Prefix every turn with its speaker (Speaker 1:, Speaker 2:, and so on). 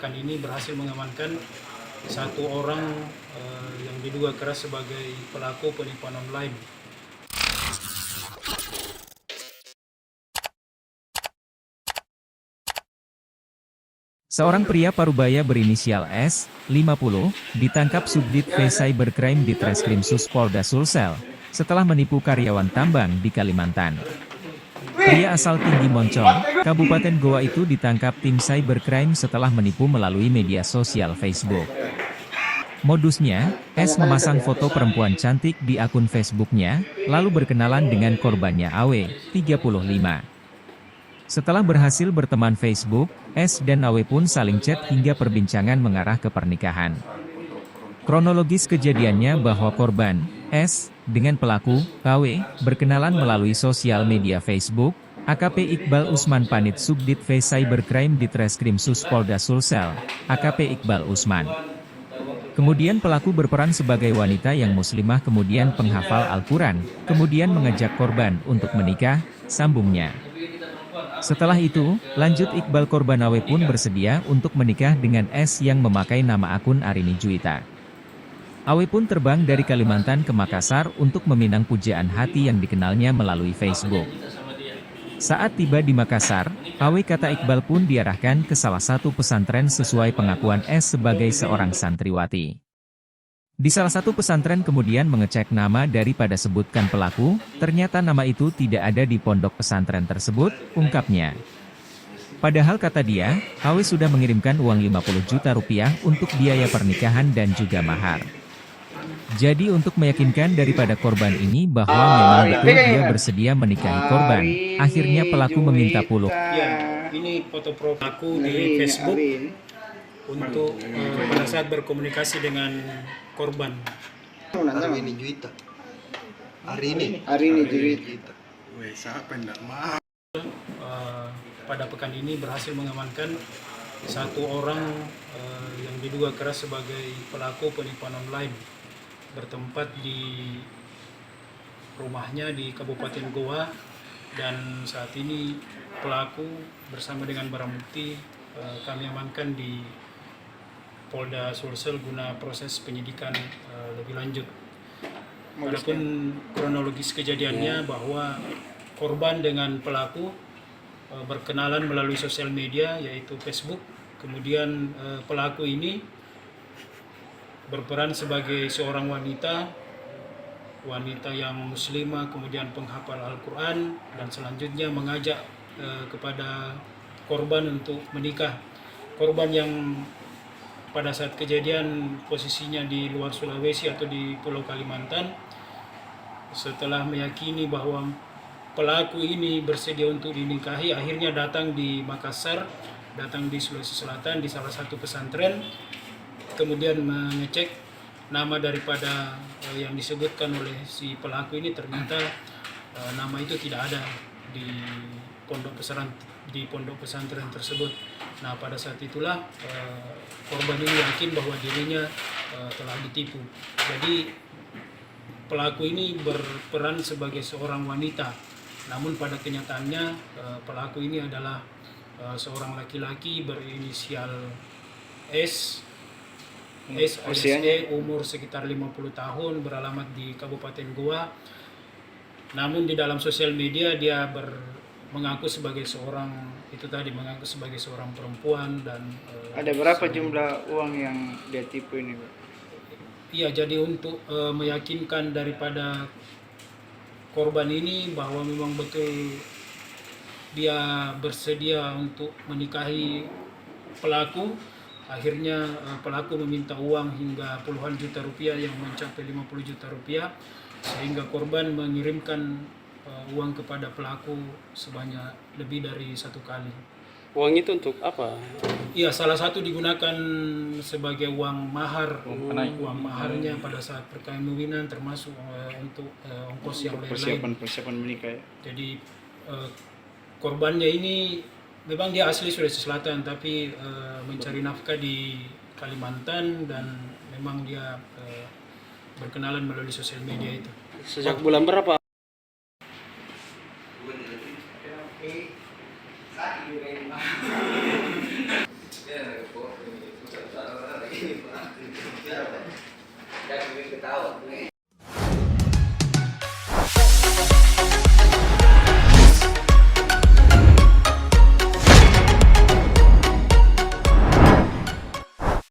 Speaker 1: pekan ini berhasil mengamankan satu orang yang diduga keras sebagai pelaku penipuan online.
Speaker 2: Seorang pria Parubaya berinisial S, 50, ditangkap Subdit V Cybercrime di Treskrimsus Polda Sulsel, setelah menipu karyawan tambang di Kalimantan. Pria asal Tinggi Moncong, Kabupaten Goa itu ditangkap tim cybercrime setelah menipu melalui media sosial Facebook. Modusnya, S memasang foto perempuan cantik di akun Facebooknya, lalu berkenalan dengan korbannya AW, 35. Setelah berhasil berteman Facebook, S dan AW pun saling chat hingga perbincangan mengarah ke pernikahan. Kronologis kejadiannya bahwa korban, S, dengan pelaku, AW, berkenalan melalui sosial media Facebook. AKP Iqbal Usman Panit Subdit V Cybercrime di Treskrimsus Polda Sulsel, AKP Iqbal Usman. Kemudian pelaku berperan sebagai wanita yang muslimah kemudian penghafal Al-Quran, kemudian mengajak korban untuk menikah, sambungnya. Setelah itu, lanjut Iqbal korban AW pun bersedia untuk menikah dengan S yang memakai nama akun Arini Juwita. AW pun terbang dari Kalimantan ke Makassar untuk meminang pujaan hati yang dikenalnya melalui Facebook. Saat tiba di Makassar, AW kata Iqbal pun diarahkan ke salah satu pesantren sesuai pengakuan S sebagai seorang santriwati. Di salah satu pesantren kemudian mengecek nama daripada sebutkan pelaku, ternyata nama itu tidak ada di pondok pesantren tersebut, ungkapnya. Padahal kata dia, AW sudah mengirimkan uang 50 juta rupiah untuk biaya pernikahan dan juga mahar. Jadi untuk meyakinkan daripada korban ini bahwa memang betul dia bersedia menikahi korban, akhirnya pelaku meminta puluh.
Speaker 1: Ya, ini foto profil aku di Facebook untuk pada saat berkomunikasi dengan korban.
Speaker 3: Arini Juwita. Arini Juwita.
Speaker 4: Weh, siapa yang enggak mau?
Speaker 1: Pada pekan ini berhasil mengamankan satu orang yang diduga keras sebagai pelaku penipuan online bertempat di rumahnya di Kabupaten Goa, dan saat ini pelaku bersama dengan barang bukti kami amankan di Polda Sulsel guna proses penyidikan lebih lanjut. Adapun kronologis kejadiannya bahwa korban dengan pelaku berkenalan melalui sosial media yaitu Facebook. Kemudian pelaku ini berperan sebagai seorang wanita yang muslimah, kemudian penghafal Al-Quran, dan selanjutnya mengajak kepada korban untuk menikah. Korban yang pada saat kejadian posisinya di luar Sulawesi atau di Pulau Kalimantan, setelah meyakini bahwa pelaku ini bersedia untuk dinikahi, akhirnya datang di Makassar, datang di Sulawesi Selatan di salah satu pesantren, kemudian mengecek nama daripada yang disebutkan oleh si pelaku ini, ternyata nama itu tidak ada di pondok pesantren tersebut. Nah, pada saat itulah korban ini yakin bahwa dirinya telah ditipu. Jadi pelaku ini berperan sebagai seorang wanita, namun pada kenyataannya pelaku ini adalah seorang laki-laki berinisial S. SE, umur sekitar 50 tahun, beralamat di Kabupaten Goa. Namun di dalam sosial media dia mengaku sebagai seorang perempuan. Dan
Speaker 5: ada berapa jumlah uang yang dia tipu ini, Pak?
Speaker 1: Iya, jadi untuk meyakinkan daripada korban ini bahwa memang betul dia bersedia untuk menikahi pelaku, akhirnya pelaku meminta uang hingga puluhan juta rupiah yang mencapai 50 juta rupiah, sehingga korban mengirimkan uang kepada pelaku sebanyak lebih dari satu kali.
Speaker 6: Uang itu untuk apa?
Speaker 1: Iya, salah satu digunakan sebagai uang mahar, uang maharnya pada saat perkawinan, termasuk untuk ongkos yang lain-lain.
Speaker 5: Persiapan menikah.
Speaker 1: Jadi korbannya ini memang dia asli Sulawesi Selatan, tapi mencari nafkah di Kalimantan, dan memang dia berkenalan melalui sosial media itu.
Speaker 6: Sejak bulan berapa?